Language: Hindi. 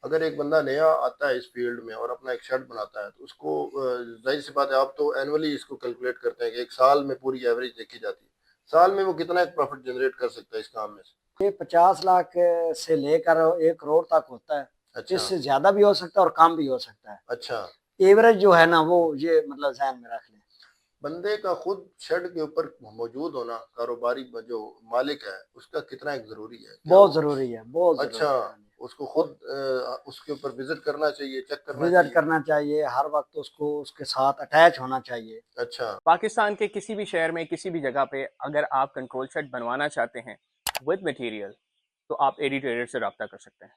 अगर एक बंदा नया आता है इस फील्ड में और अपना एक शेड बनाता है तो उसको जाहिर सी बात है, आप तो एनुअली इसको कैलकुलेट करते हैं कि एक साल में पूरी एवरेज देखी जाती है, साल में वो कितना एक प्रॉफिट जनरेट कर सकता है इस काम में से? ये 50 लाख से लेकर 1 करोड़ तक होता है। अच्छा। इससे ज्यादा भी हो सकता है और कम भी हो सकता है। अच्छा। एवरेज जो है ना, वो ये मतलब ध्यान में रख लें। बंदे का खुद शेड के ऊपर मौजूद होना, कारोबारी जो मालिक है उसका कितना एक जरूरी है, क्या बहुत वो? जरूरी है, बहुत अच्छा। जरूरी है। हाँ जी। उसको खुद उसके ऊपर विजिट करना चाहिए, चेक करना विजिट चाहिए। करना चाहिए हर वक्त, उसको उसके साथ अटैच होना चाहिए। अच्छा। पाकिस्तान के किसी भी शहर में किसी भी जगह पे अगर आप कंट्रोल शेड बनवाना चाहते हैं विद मटेरियल, तो आप एडी ट्रेडर से रब्ता कर सकते हैं।